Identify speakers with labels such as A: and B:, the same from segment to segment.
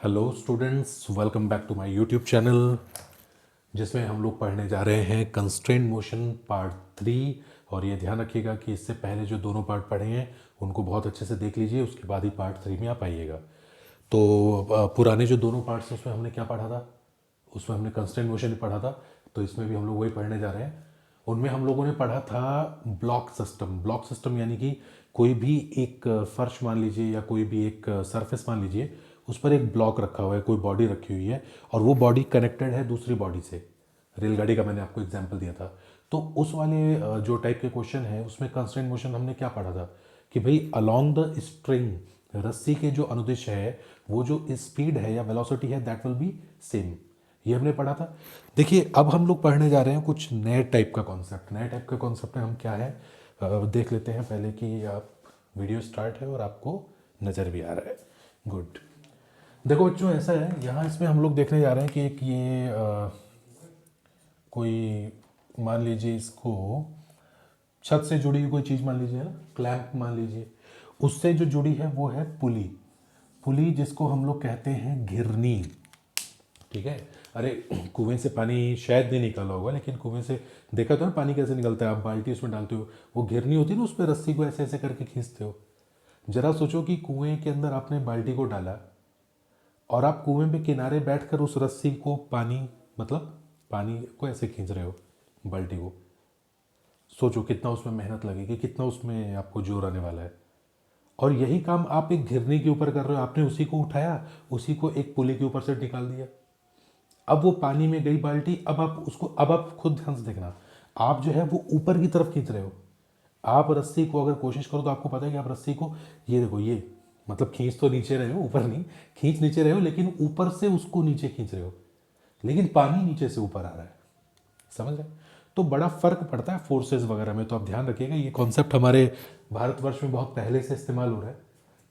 A: Hello students, welcome back to my YouTube channel जिसमें हम लोग पढ़ने जा रहे हैं कंस्ट्रेंट मोशन पार्ट 3। और ये ध्यान रखिएगा कि इससे पहले जो दोनों पार्ट पढ़े हैं उनको बहुत अच्छे से देख लीजिए, उसके बाद ही पार्ट 3 में आप आइएगा। तो पुराने जो दोनों पार्ट्स हैं उसमें हमने क्या पढ़ा था? उसमें हमने कंस्ट्रेंट मोशन पढ़ा था। तो इसमें भी हम लोग वही पढ़ने जा रहे हैं। उनमें हम लोगों ने पढ़ा था ब्लॉक सिस्टम। ब्लॉक सिस्टम यानी कि कोई भी एक फर्श मान लीजिए या कोई भी एक सरफेस मान लीजिए, उस पर एक ब्लॉक रखा हुआ है, कोई बॉडी रखी हुई है और वो बॉडी कनेक्टेड है दूसरी बॉडी से। रेलगाड़ी का मैंने आपको एग्जाम्पल दिया था। तो उस वाले जो टाइप के क्वेश्चन है उसमें कंस्ट्रेंट मोशन हमने क्या पढ़ा था कि भाई अलोंग द स्ट्रिंग, रस्सी के जो अनुदिश है, वो जो स्पीड है या वेलोसिटी है दैट विल बी सेम। ये हमने पढ़ा था। देखिए अब हम लोग पढ़ने जा रहे हैं कुछ नए टाइप का कॉन्सेप्ट। नए टाइप का कॉन्सेप्ट में हम क्या है देख लेते हैं पहले कि आप वीडियो स्टार्ट है और आपको नज़र भी आ रहा है। गुड। देखो बच्चों, ऐसा है यहाँ इसमें हम लोग देखने जा रहे हैं कि एक ये कोई मान लीजिए इसको छत से जुड़ी हुई कोई चीज़ मान लीजिए, है ना, क्लैंप मान लीजिए। उससे जो जुड़ी है वो है पुली। पुली जिसको हम लोग कहते हैं घिरनी। ठीक है। अरे कुएं से पानी शायद नहीं निकला होगा, लेकिन कुएं से देखा तो है पानी कैसे निकलता है। आप बाल्टी उसमें डालते हो, वो घिरनी होती है ना, उस पर रस्सी को ऐसे ऐसे करके खींचते हो। जरा सोचो कि कुएं के अंदर आपने बाल्टी को डाला और आप कुएं पे किनारे बैठकर उस रस्सी को मतलब पानी को ऐसे खींच रहे हो बाल्टी को। सोचो कितना उसमें मेहनत लगेगी, कितना उसमें आपको जोर आने वाला है। और यही काम आप एक घिरनी के ऊपर कर रहे हो। आपने उसी को उठाया, उसी को एक पुली के ऊपर से निकाल दिया। अब वो पानी में गई बाल्टी। अब आप खुद ध्यान से देखना, आप जो है वो ऊपर की तरफ खींच रहे हो। आप रस्सी को अगर कोशिश करो तो आपको पता है कि आप रस्सी को, ये देखो, ये मतलब खींच तो नीचे रहे हो, ऊपर नहीं। खींच नीचे रहे हो, लेकिन ऊपर से उसको नीचे खींच रहे हो, लेकिन पानी नीचे से ऊपर आ रहा है। समझ रहे? तो बड़ा फर्क पड़ता है फोर्सेस वगैरह में। तो आप ध्यान रखिएगा, ये कॉन्सेप्ट हमारे भारतवर्ष में बहुत पहले से इस्तेमाल हो रहा है।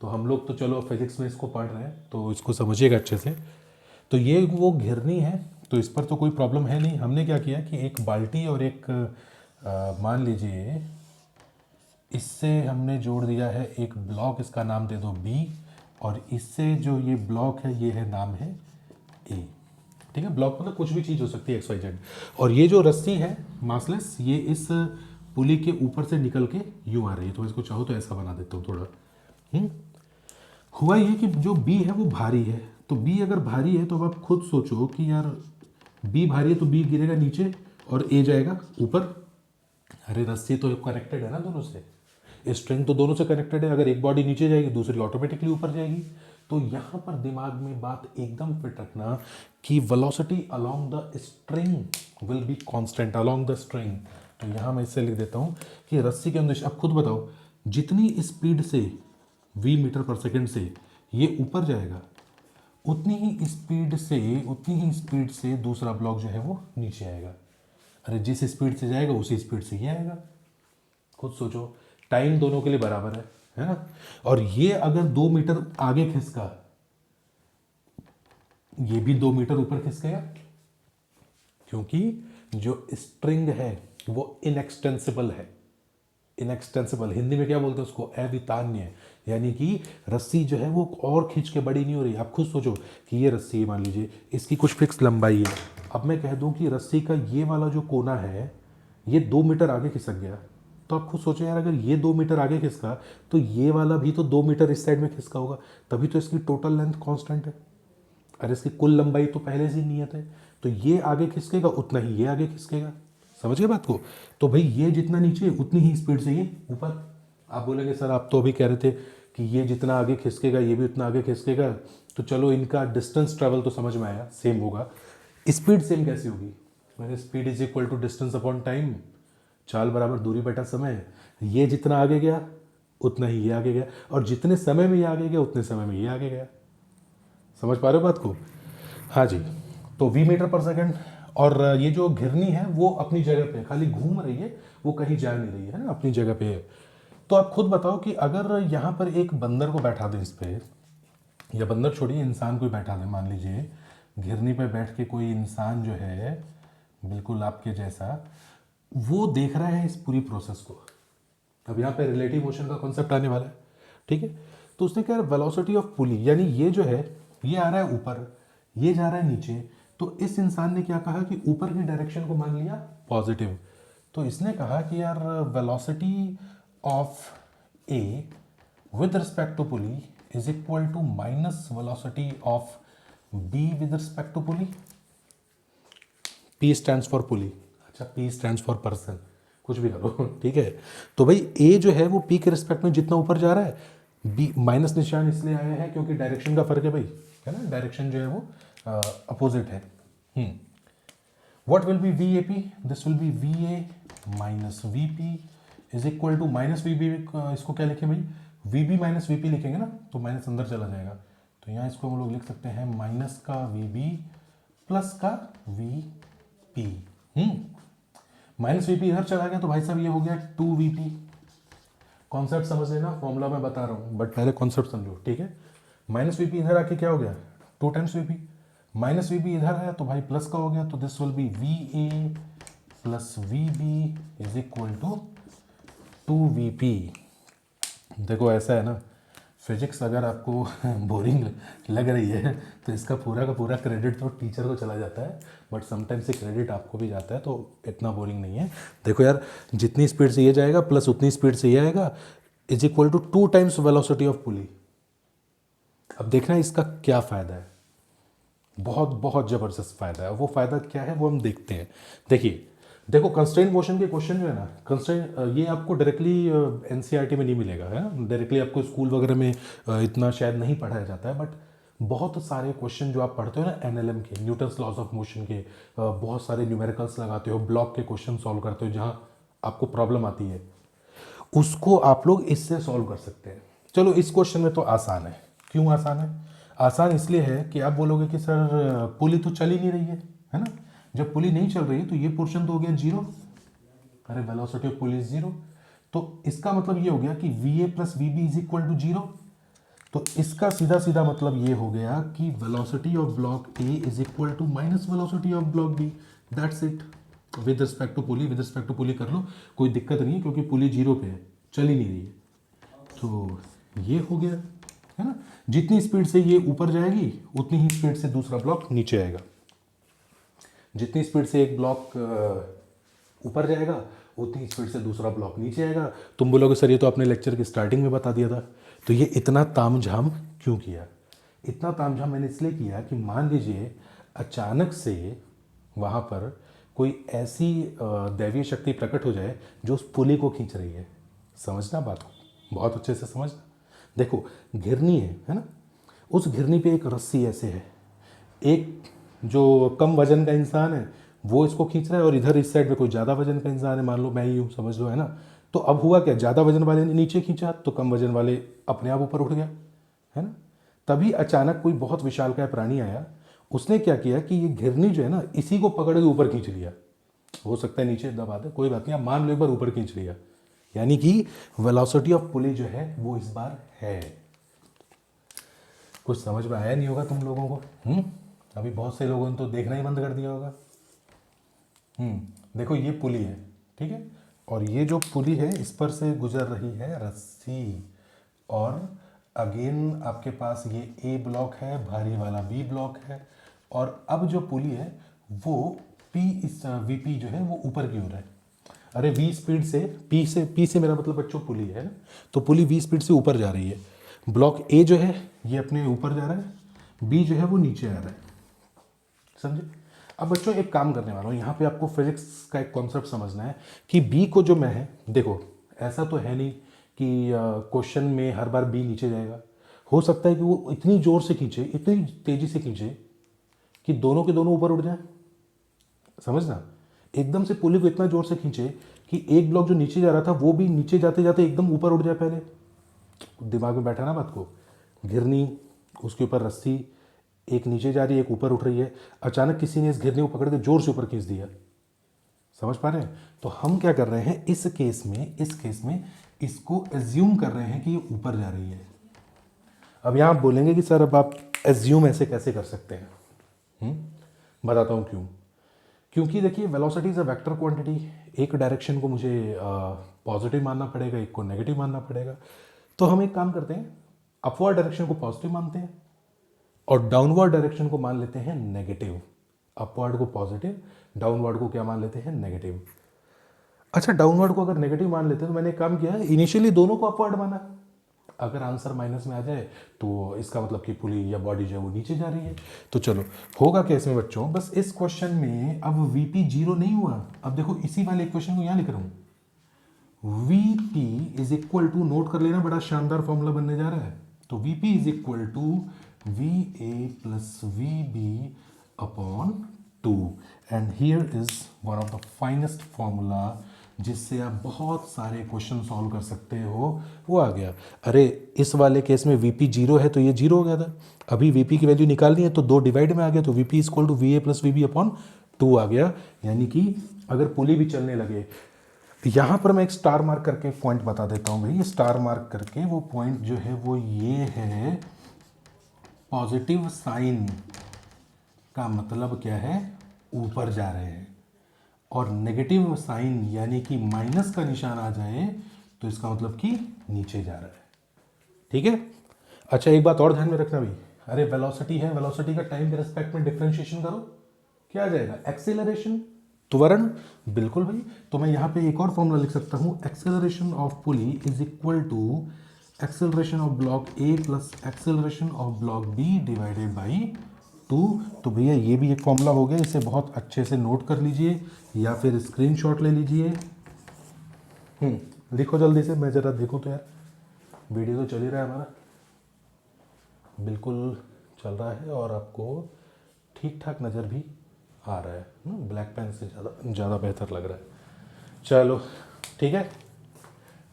A: तो हम लोग तो चलो फिजिक्स में इसको पढ़ रहे हैं, तो इसको समझिएगा अच्छे से। तो ये वो घिरनी है, तो इस पर तो कोई प्रॉब्लम है नहीं। हमने क्या किया कि एक बाल्टी और एक मान लीजिए इससे हमने जोड़ दिया है एक ब्लॉक, इसका नाम दे दो बी। और इससे जो ये ब्लॉक है ये है, नाम है ए। ठीक है। ब्लॉक मतलब कुछ भी चीज़ हो सकती है, एक्स वाई जेड। और ये जो रस्सी है मासलेस, ये इस पुली के ऊपर से निकल के यूं आ रही है। तो इसको चाहो तो ऐसा बना देता हूँ थोड़ा। हुआ ये कि जो बी है वो भारी है। तो बी अगर भारी है तो अब आप खुद सोचो कि यार बी भारी है तो बी गिरेगा नीचे और ए जाएगा ऊपर। अरे रस्सी तो कनेक्टेड है ना दोनों से, स्ट्रिंग तो दोनों से कनेक्टेड है। अगर एक बॉडी नीचे जाएगी दूसरी ऑटोमेटिकली ऊपर जाएगी। तो यहाँ पर दिमाग में बात एकदम फिट रखना कि velocity along the string will be constant along the string. तो यहाँ मैं इससे लिख देता हूँ कि रस्सी के अंदर, अब खुद बताओ, जितनी स्पीड से v मीटर पर सेकंड से ये ऊपर जाएगा, उतनी ही स्पीड से दूसरा ब्लॉक जो है वो नीचे आएगा। अरे जिस स्पीड से जाएगा उसी स्पीड से ये आएगा। खुद सोचो, टाइम दोनों के लिए बराबर है ना। और ये अगर 2 मीटर आगे खिसका, ये भी 2 मीटर ऊपर खिसकेगा, क्योंकि जो स्ट्रिंग है वो इनएक्सटेंसिबल है। इनएक्सटेंसिबल हिंदी में क्या बोलते हैं उसको? अवितान्य। यानी कि रस्सी जो है वो और खींच के बड़ी नहीं हो रही। आप खुद सोचो कि ये रस्सी मान लीजिए, इसकी कुछ फिक्स लंबाई है। अब मैं कह दूं कि रस्सी का ये वाला जो कोना है ये 2 मीटर आगे खिसक गया, तो आप खुद सोचो यार, अगर ये 2 मीटर आगे खिसका तो ये वाला भी तो 2 मीटर इस साइड में खिसका होगा, तभी तो इसकी टोटल लेंथ कांस्टेंट है। अरे इसकी कुल लंबाई तो पहले से ही नियत है। तो ये आगे खिसकेगा उतना ही ये आगे खिसकेगा। समझ गए बात को? तो भाई ये जितना नीचे उतनी ही स्पीड से ये ऊपर। आप बोलेंगे सर आप तो अभी कह रहे थे कि ये जितना आगे खिसकेगा ये भी उतना आगे खिसकेगा। तो चलो इनका डिस्टेंस ट्रेवल तो समझ में आया, सेम होगा। स्पीड सेम कैसे होगी? मैंने speed is equal to distance upon time, चाल बराबर दूरी बटा समय। ये जितना आगे गया उतना ही ये आगे गया, और जितने समय में ये आगे गया उतने समय में ये आगे गया। समझ पा रहे हो बात को? हाँ जी। तो v मीटर पर सेकंड। और ये जो घिरनी है वो अपनी जगह पे है, खाली घूम रही है, वो कहीं जा नहीं रही है ना, अपनी जगह पे है। तो आप खुद बताओ कि अगर यहाँ पर एक बंदर को बैठा दें इस पे, या बंदर छोड़िए इंसान को बैठा दें, मान लीजिए घिरनी पे बैठ के कोई इंसान जो है बिल्कुल आपके जैसा, वो देख रहा है इस पूरी प्रोसेस को। अब यहाँ पे रिलेटिव मोशन का कॉन्सेप्ट आने वाला है। ठीक है। तो उसने क्या, वेलोसिटी ऑफ पुली, यानी ये जो है ये आ रहा है ऊपर, ये जा रहा है नीचे, तो इस इंसान ने क्या कहा कि ऊपर की डायरेक्शन को मान लिया पॉजिटिव। तो इसने कहा कि यार velocity of A with respect to pulley is equal to minus velocity of B with respect to pulley. P stands for pulley, अच्छा P स्टैंड्स फॉर पर्सन, कुछ भी करो ठीक है। तो भाई A जो है वो P के रिस्पेक्ट में जितना ऊपर जा रहा है, B माइनस निशान इसलिए आया है क्योंकि डायरेक्शन का फर्क है भाई, है ना, डायरेक्शन जो है वो अपोजिट है। What will be VAP, this will be VA minus VP is equal to minus VB, इसको क्या लिखें भाई, VB माइनस VP लिखेंगे ना तो माइनस अंदर चला जाएगा, तो यहाँ इसको हम लोग लिख सकते हैं माइनस का VB प्लस का VP। माइनस VP इधर चला गया तो भाई साहब ये हो गया 2VP। कॉन्सेप्ट समझ लेना, फॉर्मूला मैं बता रहा हूँ बट पहले कॉन्सेप्ट समझो, ठीक है। माइनस VP इधर आके क्या हो गया 2 टाइम्स VP, माइनस VP इधर आया तो भाई प्लस का हो गया, तो this will be VA plus VB is equal to 2VP। देखो ऐसा है ना, फिजिक्स अगर आपको बोरिंग लग रही है तो इसका पूरा का पूरा क्रेडिट तो टीचर को चला जाता है, बट समटाइम्स से क्रेडिट आपको भी जाता है, तो इतना बोरिंग नहीं है। देखो यार, जितनी स्पीड से ये जाएगा प्लस उतनी स्पीड से ये आएगा is equal to 2 times velocity of pulley. अब देखना इसका क्या फ़ायदा है, बहुत बहुत ज़बरदस्त फ़ायदा है। वो फ़ायदा क्या है वो हम देखते हैं। देखिए, देखो कंस्ट्रेंट मोशन के क्वेश्चन जो है ना, कंस्ट्रेंट ये आपको डायरेक्टली एनसीईआरटी में नहीं मिलेगा, है ना, डायरेक्टली आपको स्कूल वगैरह में इतना शायद नहीं पढ़ाया जाता है, बट बहुत सारे क्वेश्चन जो आप पढ़ते हो ना एनएलएम के, न्यूटन्स लॉज ऑफ मोशन के, बहुत सारे न्यूमेरिकल्स लगाते हो, ब्लॉक के क्वेश्चन सॉल्व करते हो, जहाँ आपको प्रॉब्लम आती है उसको आप लोग इससे सॉल्व कर सकते हैं। चलो इस क्वेश्चन में तो आसान है। क्यों आसान है? आसान इसलिए है कि आप बोलोगे कि सर पुली तो चल ही नहीं रही है ना। जब पुली नहीं चल रही है तो ये पोर्शन तो हो गया जीरो, अरे वेलोसिटी ऑफ पुली जीरो, तो इसका मतलब ये हो गया कि VA plus VB is equal to zero. तो इसका सीधा सीधा मतलब ये हो गया कि velocity of block A is equal to minus velocity of block B, that's it. With respect to pulley, with respect to pulley कर लो, कोई दिक्कत नहीं है क्योंकि पुली जीरो पे है, चल ही नहीं रही है। तो ये हो गया, है ना। जितनी स्पीड से ये ऊपर जाएगी उतनी ही स्पीड से दूसरा ब्लॉक नीचे आएगा। जितनी स्पीड से एक ब्लॉक ऊपर जाएगा उतनी स्पीड से दूसरा ब्लॉक नीचे आएगा। तुम बोलोगे सर ये तो आपने लेक्चर की स्टार्टिंग में बता दिया था। तो ये इतना तामझाम क्यों किया? इतना तामझाम मैंने इसलिए किया कि मान लीजिए अचानक से वहाँ पर कोई ऐसी दैवीय शक्ति प्रकट हो जाए जो उस पुली को खींच रही है। समझना बात को, बहुत अच्छे से समझना। देखो घिरनी है ना, उस घिरनी पे एक रस्सी ऐसे है, एक जो कम वजन का इंसान है वो इसको खींच रहा है और इधर इस साइड में कोई ज़्यादा वजन का इंसान है, मान लो मैं ही हूँ, समझ लो, है ना। तो अब हुआ क्या, ज़्यादा वजन वाले ने नीचे खींचा तो कम वजन वाले अपने आप ऊपर उठ गया, है ना। तभी अचानक कोई बहुत विशालकाय प्राणी आया, उसने क्या किया कि ये घिरनी जो है ना इसी को पकड़ के ऊपर खींच लिया। हो सकता है नीचे दबा दे, कोई बात नहीं, आप मान लो एक बार ऊपर खींच लिया, यानी कि वेलोसिटी ऑफ पुली जो है वो इस बार है। कुछ समझ में आया नहीं होगा तुम लोगों को। अभी बहुत से लोगों ने तो देखना ही बंद कर दिया होगा। देखो ये पुली है, ठीक है, और ये जो पुली है इस पर से गुजर रही है रस्सी, और अगेन आपके पास ये ए ब्लॉक है, भारी वाला बी ब्लॉक है, और अब जो पुली है वो पी, इस वीपी जो है वो ऊपर की ओर है। अरे वी स्पीड से पी से मेरा मतलब बच्चों पुली है ना, तो पुली वी स्पीड से ऊपर जा रही है। ब्लॉक ए जो है ये अपने ऊपर जा रहा है, बी जो है वो नीचे आ रहा है, समझे। अब बच्चों एक काम करने वाला हूँ, यहाँ पे आपको फिजिक्स का एक कॉन्सेप्ट समझना है कि बी को जो मैं है, देखो ऐसा तो है नहीं कि क्वेश्चन में हर बार बी नीचे जाएगा। हो सकता है कि वो इतनी जोर से खींचे, इतनी तेजी से खींचे कि दोनों के दोनों ऊपर उठ जाए, समझना। एकदम से पुली को इतना जोर से खींचे कि एक ब्लॉक जो नीचे जा रहा था वो भी नीचे जाते जाते एकदम ऊपर उठ जाए। पहले दिमाग में बैठा ना बात को, घिरनी, उसके ऊपर रस्सी, एक नीचे जा रही है एक ऊपर उठ रही है, अचानक किसी ने इस घिरनी को पकड़ के जोर से ऊपर खींच दिया। समझ पा रहे हैं? तो हम क्या कर रहे हैं इस केस में इसको एज्यूम कर रहे हैं कि ये ऊपर जा रही है। अब यहाँ आप बोलेंगे कि सर अब आप एज्यूम ऐसे कैसे कर सकते हैं? बताता हूँ क्यों। क्योंकि देखिए velocity is a vector quantity, एक डायरेक्शन को मुझे पॉजिटिव मानना पड़ेगा, एक को नेगेटिव मानना पड़ेगा। तो हम एक काम करते हैं, अपवर्ड डायरेक्शन को पॉजिटिव मानते हैं और डाउनवर्ड डायरेक्शन को मान लेते हैं नेगेटिव, अपवर्ड को पॉजिटिव, डाउनवर्ड को क्या मान लेते हैं नेगेटिव। अच्छा, डाउनवर्ड को अगर नेगेटिव मान लेते हैं तो मैंने एक काम किया, इनिशियली दोनों को अपवर्ड माना, अगर आंसर माइनस में आ जाए तो इसका मतलब कि पुली या बॉडी जो है वो नीचे जा रही है। तो चलो होगा क्या इसमें बच्चों, बस इस क्वेश्चन में अब वीपी जीरो नहीं हुआ। अब देखो इसी वाले क्वेश्चन को यहाँ लिख रहा हूँ, VP is equal to, note कर लेना, बड़ा शानदार फॉर्मूला बनने जा रहा है। तो VP is equal to V A plus V B upon 2 and here is one of the finest formula जिससे आप बहुत सारे क्वेश्चन सॉल्व कर सकते हो, वो आ गया। अरे इस वाले केस में वीपी जीरो है तो ये जीरो हो गया था, अभी वीपी की वैल्यू निकालनी है तो 2 डिवाइड में आ गया, तो VP is equal to V A plus V B upon 2 आ गया। यानी कि अगर पुली भी चलने लगे, यहाँ पर मैं एक स्टार मार्क करके पॉइंट बता देता हूँ भाई, स्टार मार्क करके वो पॉइंट जो है वो ये है, पॉजिटिव साइन का मतलब क्या है, ऊपर जा रहे हैं, और नेगेटिव साइन यानी कि माइनस का निशान आ जाए तो इसका मतलब कि नीचे जा रहा है। ठीक है। अच्छा एक बात और ध्यान में रखना भाई, अरे वेलोसिटी है, वेलोसिटी का टाइम के रिस्पेक्ट में डिफरेंशिएशन करो, क्या आ जाएगा, एक्सेलरेशन, त्वरण, बिल्कुल भाई। तो मैं यहाँ पे एक और फॉर्मूला लिख सकता हूँ, acceleration of pulley is equal to acceleration of block A plus acceleration of block B divided by 2। तो भैया ये भी एक फॉर्मूला हो गया, इसे बहुत अच्छे से नोट कर लीजिए या फिर स्क्रीनशॉट ले लीजिए। लिखो जल्दी से, मैं ज़रा देखूँ तो यार, वीडियो तो चल ही रहा है हमारा, बिल्कुल चल रहा है और आपको ठीक ठाक नज़र भी आ रहा है, ब्लैक पेन से ज़्यादा बेहतर लग रहा है। चलो ठीक है,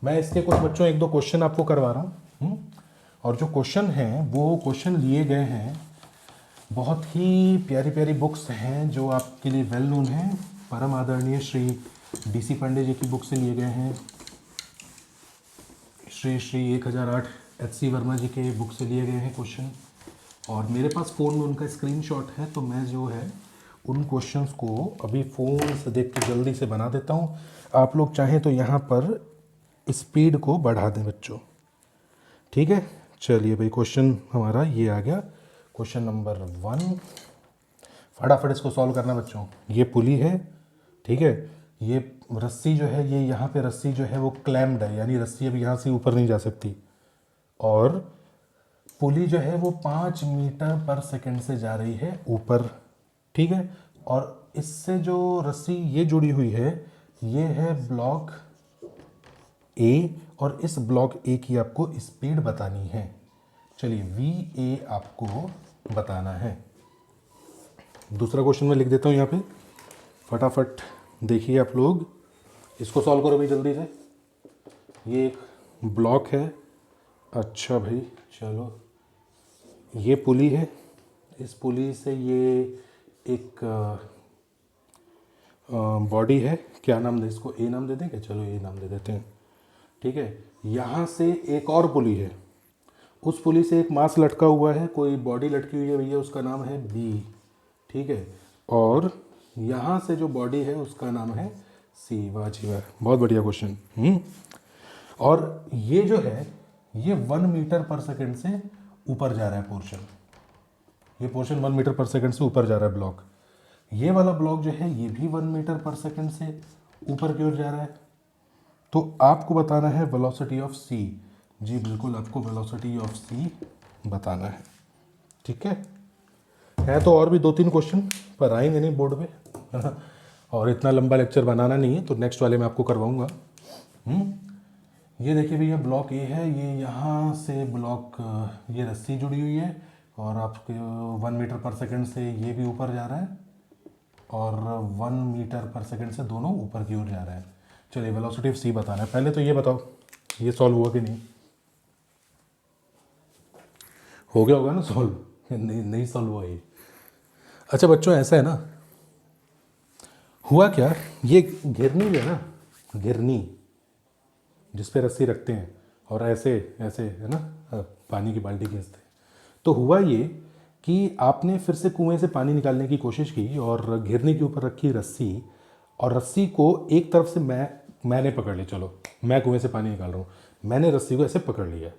A: मैं इसके कुछ बच्चों एक दो क्वेश्चन आपको करवा रहा हूँ, और जो क्वेश्चन हैं वो क्वेश्चन लिए गए हैं, बहुत ही प्यारी प्यारी बुक्स हैं जो आपके लिए वेल नोन हैं, परम आदरणीय श्री डीसी पांडे जी की बुक से लिए गए हैं, श्री 1008 एचसी वर्मा जी के बुक से लिए गए हैं क्वेश्चन, और मेरे पास फ़ोन में उनका स्क्रीनशॉट है, तो मैं जो है उन क्वेश्चंस को अभी फ़ोन से देख के जल्दी से बना देता हूँ। आप लोग चाहें तो यहाँ पर स्पीड को बढ़ा दें बच्चों, ठीक है। चलिए भाई, क्वेश्चन हमारा ये आ गया, क्वेश्चन नंबर 1, फटाफट इसको सॉल्व करना बच्चों। ये पुली है, ठीक है, ये रस्सी जो है, ये यहाँ पे रस्सी जो है वो क्लैम्ड है, यानी रस्सी अब यहाँ से ऊपर नहीं जा सकती, और पुली जो है वो 5 मीटर पर सेकंड से जा रही है ऊपर, ठीक है। और इससे जो रस्सी ये जुड़ी हुई है, ये है ब्लॉक ए, और इस ब्लॉक ए की आपको स्पीड बतानी है। चलिए वी ए आपको बताना है। दूसरा क्वेश्चन मैं लिख देता हूँ यहाँ पे, फटाफट देखिए आप लोग, इसको सॉल्व करो भाई जल्दी से। ये एक ब्लॉक है, अच्छा भाई चलो, ये पुली है, इस पुली से ये एक बॉडी है, क्या नाम दे इसको, ए नाम दे दें क्या, चलो ए नाम दे देते हैं, ठीक है। यहाँ से एक और पुली है, उस पुली से एक मास लटका हुआ है, कोई बॉडी लटकी हुई है भैया, उसका नाम है बी, ठीक है। और यहाँ से जो बॉडी है उसका नाम है सी। वाह जी वाह, बहुत बढ़िया क्वेश्चन। और ये जो है ये 1 मीटर पर सेकंड से ऊपर जा रहा है पोर्शन, ये पोर्शन 1 मीटर पर सेकंड से ऊपर जा रहा है ब्लॉक। ये वाला ब्लॉक जो है ये भी 1 मीटर पर सेकंड से ऊपर की ओर जा रहा है। तो आपको बताना है वेलोसिटी ऑफ सी। जी बिल्कुल, आपको वेलोसिटी ऑफ सी बताना है, ठीक है तो और भी 2-3 क्वेश्चन पर आएंगे नहीं बोर्ड पे और इतना लंबा लेक्चर बनाना नहीं है, तो नेक्स्ट वाले में आपको करवाऊंगा। ये देखिए भैया, ब्लॉक ए है, ये यहाँ से ब्लॉक, ये रस्सी जुड़ी हुई है, और आपके 1 मीटर पर सेकंड से ये भी ऊपर जा रहा है, और 1 मीटर पर सेकंड से दोनों ऊपर की ओर जा रहा है। चलिए वेलोसिटी ऑफ सी बताना है। पहले तो ये बताओ, ये सॉल्व हुआ कि नहीं, हो गया होगा ना सॉल्व, नहीं सॉल्व हुआ ये। अच्छा बच्चों, ऐसा है ना, हुआ क्या, ये घिरनी है ना, घिरनी जिस पे रस्सी रखते हैं और ऐसे ऐसे है ना, पानी की बाल्टी खींचते हैं, तो हुआ ये कि आपने फिर से कुएं से पानी निकालने की कोशिश की, और घिरनी के ऊपर रखी रस्सी, और रस्सी को एक तरफ से मैंने पकड़ ली, चलो मैं कुएं से पानी निकाल रहा हूँ, मैंने रस्सी को ऐसे पकड़ लिया,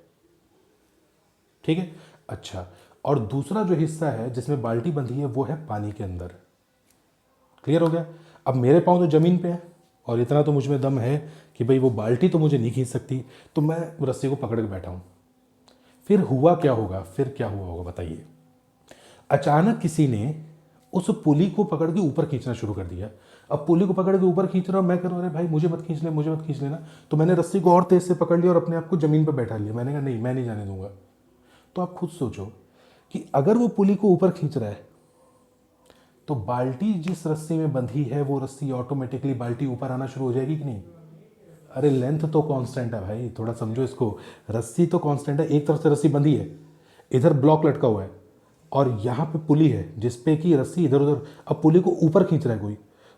A: ठीक है। अच्छा, और दूसरा जो हिस्सा है जिसमें बाल्टी बंधी है वो है पानी के अंदर। क्लियर हो गया। अब मेरे पाँव तो ज़मीन पे है और इतना तो मुझ में दम है कि भाई वो बाल्टी तो मुझे नहीं खींच सकती, तो मैं रस्सी को पकड़ के बैठा हूँ। फिर हुआ क्या होगा, फिर क्या हुआ होगा बताइए। अचानक किसी ने उस पुली को पकड़ के ऊपर खींचना शुरू कर दिया। अब पुली को पकड़ के ऊपर खींच रहा हूँ, मैं कह रहा हूँ अरे भाई मुझे मत खींच ले, मुझे मत खींच लेना। तो मैंने रस्सी को और तेज से पकड़ लिया और अपने आप को ज़मीन पर बैठा लिया। मैंने कहा नहीं, मैं नहीं जाने दूंगा। तो आप खुद सोचो कि अगर वो पुली को ऊपर खींच रहा है तो बाल्टी जिस रस्सी में बंधी है वो रस्सी ऑटोमेटिकली बाल्टी ऊपर आना शुरू हो जाएगी कि नहीं। अरे लेंथ तो कांस्टेंट है भाई, थोड़ा समझो इसको। रस्सी तो कांस्टेंट है, एक तरफ से रस्सी बंधी है, इधर ब्लॉक लटका हुआ है और यहाँ पे पुली है जिसपे कि रस्सी इधर उधर। अब पुली को ऊपर खींच रहा है कोई,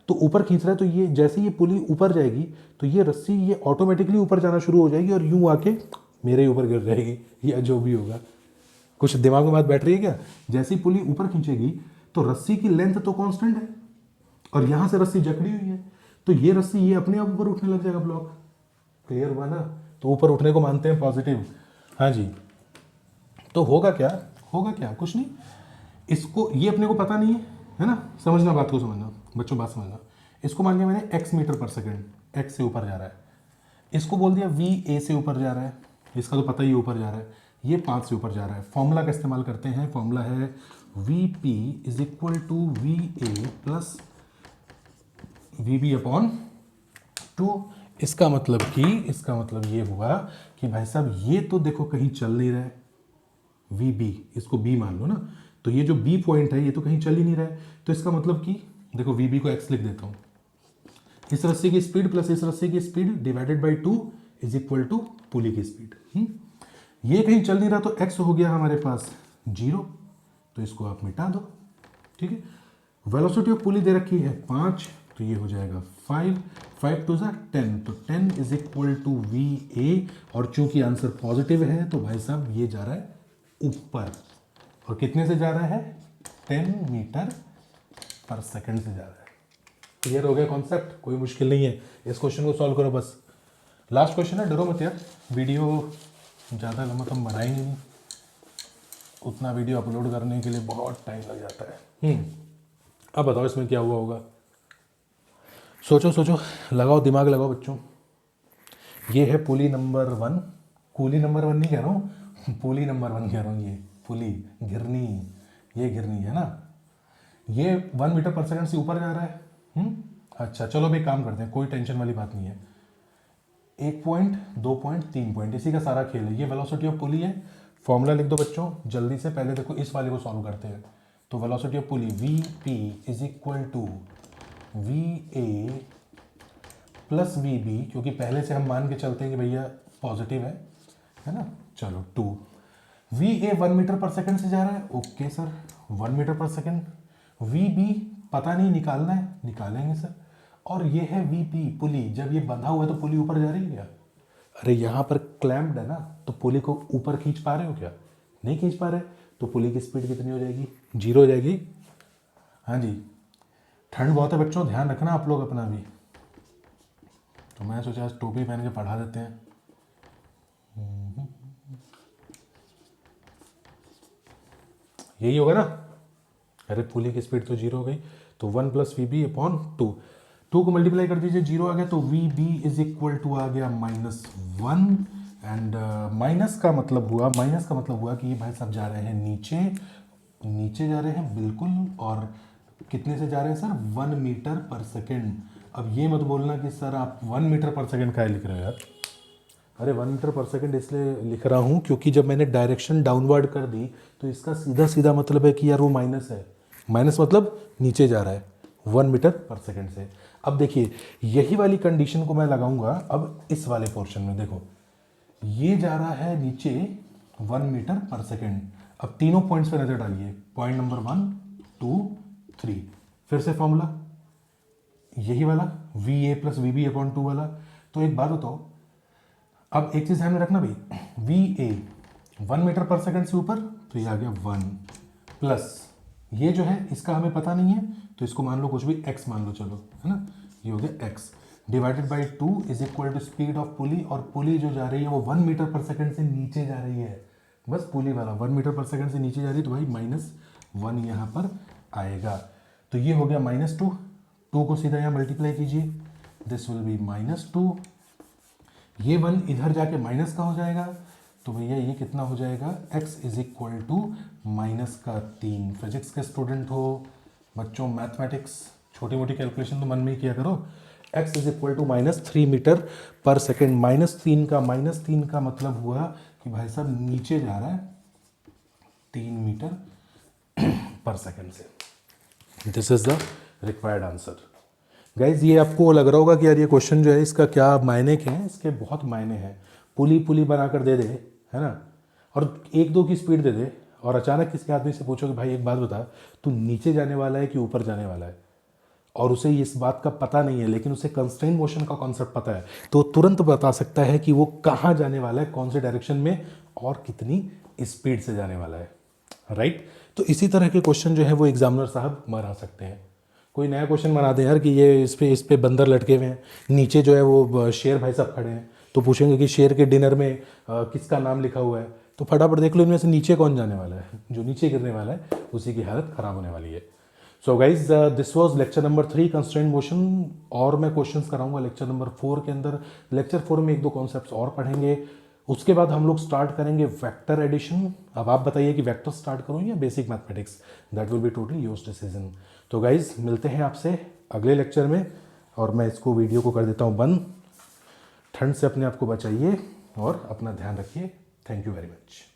A: तो ऊपर खींच रहा है तो ये जैसे ये पुली ऊपर जाएगी तो ये रस्सी ये ऑटोमेटिकली ऊपर जाना शुरू हो जाएगी और यूं आके मेरे ऊपर गिर जाएगी या जो भी होगा। कुछ दिमाग में बात बैठ रही है क्या। जैसी पुली ऊपर खींचेगी तो रस्सी की लेंथ तो कांस्टेंट है और यहां से रस्सी जकड़ी हुई है, तो ये रस्सी ये अपने आप ऊपर उठने लग जाएगा ब्लॉक। क्लियर हुआ ना। तो ऊपर उठने को मानते हैं पॉजिटिव। हाँ जी। तो होगा क्या, होगा क्या, कुछ नहीं। इसको ये अपने को पता नहीं है ना, समझना बात को, समझना बच्चों, बात समझना। इसको मान लिया मैंने x मीटर पर सेकंड, x से ऊपर जा रहा है। इसको बोल दिया v a से ऊपर जा रहा है, इसका तो पता ही ऊपर जा रहा है। ये 5 से ऊपर जा रहा है। फॉर्मूला का इस्तेमाल करते हैं। फॉर्मूला है Vp is equal to Va plus Vb upon 2। इसका मतलब ये हुआ कि भाई साहब ये तो देखो कहीं चल नहीं रहा है, Vb, इसको B मान लो ना, तो ये जो B पॉइंट है ये तो कहीं चल ही नहीं रहा है। तो इसका मतलब कि देखो Vb को x लिख देता हूँ, इस रस्सी की स्पीड प्लस इस रस्सी की speed divided by 2 is equal to pulley की स्पीड। ये कहीं चल नहीं रहा तो x हो गया हमारे पास 0, तो इसको आप मिटा दो। ठीक है। वेलोसिटी ऑफ पुली दे रखी है 5, तो ये हो जाएगा 5, 5 टू 10, तो 10 इज इक्वल टू Va। और चूंकि आंसर पॉजिटिव है तो भाई साहब ये जा रहा है ऊपर, और कितने से जा रहा है, 10 मीटर पर सेकंड से जा रहा है। क्लियर हो गया कॉन्सेप्ट, कोई मुश्किल नहीं है। इस क्वेश्चन को सॉल्व करो बस। लास्ट क्वेश्चन है, डरो मत यार, वीडियो ज़्यादा लंबा तो हम बनाएंगे नहीं, उतना वीडियो अपलोड करने के लिए बहुत टाइम लग जाता है। अब बताओ इसमें क्या हुआ होगा। सोचो सोचो, लगाओ दिमाग लगाओ बच्चों। ये है पुली नंबर 1, कूली नंबर 1 नहीं कह रहा हूँ, पुली नंबर 1 कह रहा हूँ। ये पुली घिरनी, ये घिरनी है ना, ये 1 मीटर पर सेकंड से ऊपर जा रहा है। अच्छा चलो भाई काम करते हैं, कोई टेंशन वाली बात नहीं है। 1 पॉइंट, 2 पॉइंट, 3 पॉइंट, इसी का सारा खेल है। ये वेलोसिटी ऑफ पुली है। फॉर्मूला लिख दो बच्चों जल्दी से, पहले देखो इस वाले को सॉल्व करते हैं। तो velocity of pulley Vp is equal to Va plus Vb, क्योंकि पहले से हम मान के चलते हैं कि भैया पॉजिटिव है ना। चलो 2, Va 1 मीटर पर सेकंड से जा रहा है, ओके सर 1 मीटर पर सेकंड। Vb पता नहीं, निकालना है, निकालेंगे सर। और ये है Vp पुली, जब ये बंधा हुआ है तो पुली ऊपर जा रही है क्या। अरे यहाँ पर क्लैम्प्ड है ना, तो पुली को ऊपर खींच पा रहे हो क्या, नहीं खींच पा रहे, तो पुली की स्पीड कितनी हो जाएगी, 0 हो जाएगी। हाँ जी। ठंड बहुत है बच्चों, ध्यान रखना आप लोग अपना भी। तो मैं सोचा आज टोपी पहन के पढ़ा देते हैं। यही होगा ना। अरे पुली की स्पीड तो 0 हो गई, तो 1 प्लस Vb अपॉन 2, 2 को मल्टीप्लाई कर दीजिए, 0 आ गया, तो Vb इज इक्वल टू आ गया -1। एंड माइनस का मतलब हुआ कि भाई सब जा रहे हैं नीचे, नीचे जा रहे हैं बिल्कुल। और कितने से जा रहे हैं सर, 1 मीटर पर सेकेंड। अब ये मत बोलना कि सर आप 1 मीटर पर सेकेंड का लिख रहे हो यार। अरे 1 मीटर पर सेकेंड इसलिए लिख रहा हूँ क्योंकि जब मैंने डायरेक्शन डाउनवर्ड कर दी तो इसका सीधा सीधा मतलब है कि यार वो माइनस है, माइनस मतलब नीचे जा रहा है 1 मीटर पर सेकेंड से। अब देखिए यही वाली कंडीशन को मैं लगाऊंगा अब इस वाले पोर्शन में। देखो ये जा रहा है नीचे 1 मीटर पर सेकेंड। अब तीनों पॉइंट्स पे नजर डालिए, पॉइंट नंबर 1, 2, 3। फिर से फॉर्मूला यही वाला Va प्लस Vb अपॉन 2 वाला। तो एक बात बताओ, अब एक चीज ध्यान में रखना भाई, Va 1 मीटर पर सेकेंड से ऊपर, तो ये आ गया 1 प्लस ये जो है इसका हमें पता नहीं है, तो इसको मान लो कुछ भी x मान लो, चलो है ना, ये हो गया x divided by 2 is equal to speed of pulley. और पुली जो जा रही है वो 1 मीटर पर सेकेंड से नीचे जा रही है, बस पुली वाला 1 मीटर पर सेकंड से नीचे जा रही तो भाई -1 यहाँ पर आएगा। तो ये हो गया -2, 2 को सीधा यहाँ मल्टीप्लाई कीजिए, दिस विल बी -2, ये 1 इधर जाके माइनस का हो जाएगा, तो भैया ये कितना हो जाएगा, x is equal to -3। Physics के स्टूडेंट हो बच्चों, मैथमेटिक्स छोटी मोटी कैलकुलेशन तो मन में ही किया करो। x is equal to -3 metre पर सेकेंड, -3 का मतलब हुआ कि भाई साहब नीचे जा रहा है 3 मीटर पर सेकेंड से। This is the required answer. Guys ये आपको लग रहा होगा कि यार ये क्वेश्चन जो है इसका क्या मायने क्या है, इसके बहुत मायने हैं। पुली बनाकर दे दे, है ना, और 1-2 की स्पीड दे दे, और अचानक किसी आदमी से पूछो कि भाई एक बात बता, तू नीचे जाने वाला है कि ऊपर जाने वाला है, और उसे इस बात का पता नहीं है, लेकिन उसे कंस्ट्रेंट मोशन का कॉन्सेप्ट पता है, तो तुरंत बता सकता है कि वो कहाँ जाने वाला है, कौन से डायरेक्शन में और कितनी स्पीड से जाने वाला है, राइट। तो इसी तरह के क्वेश्चन जो है वो एग्जामिनर साहब बना सकते हैं। कोई नया क्वेश्चन बना दें यार कि ये इस पे बंदर लटके हुए हैं, नीचे जो है वो शेर भाई साहब खड़े हैं, तो पूछेंगे कि शेर के डिनर में किसका नाम लिखा हुआ है, तो फटाफट देख लो इनमें से नीचे कौन जाने वाला है, जो नीचे गिरने वाला है उसी की हालत खराब होने वाली है। So guys this was lecture number 3 constraint motion, और मैं क्वेश्चंस कराऊंगा लेक्चर नंबर 4 के अंदर। लेक्चर 4 में 1-2 कॉन्सेप्ट्स और पढ़ेंगे, उसके बाद हम लोग स्टार्ट करेंगे वेक्टर एडिशन। अब आप बताइए कि वेक्टर स्टार्ट करूँ या basic mathematics, that will be totally yours decision. तो गाइज मिलते हैं आपसे अगले लेक्चर में, और मैं इसको वीडियो को कर देता हूँ बंद। ठंड से अपने आप को बचाइए और अपना ध्यान रखिए। Thank you very much.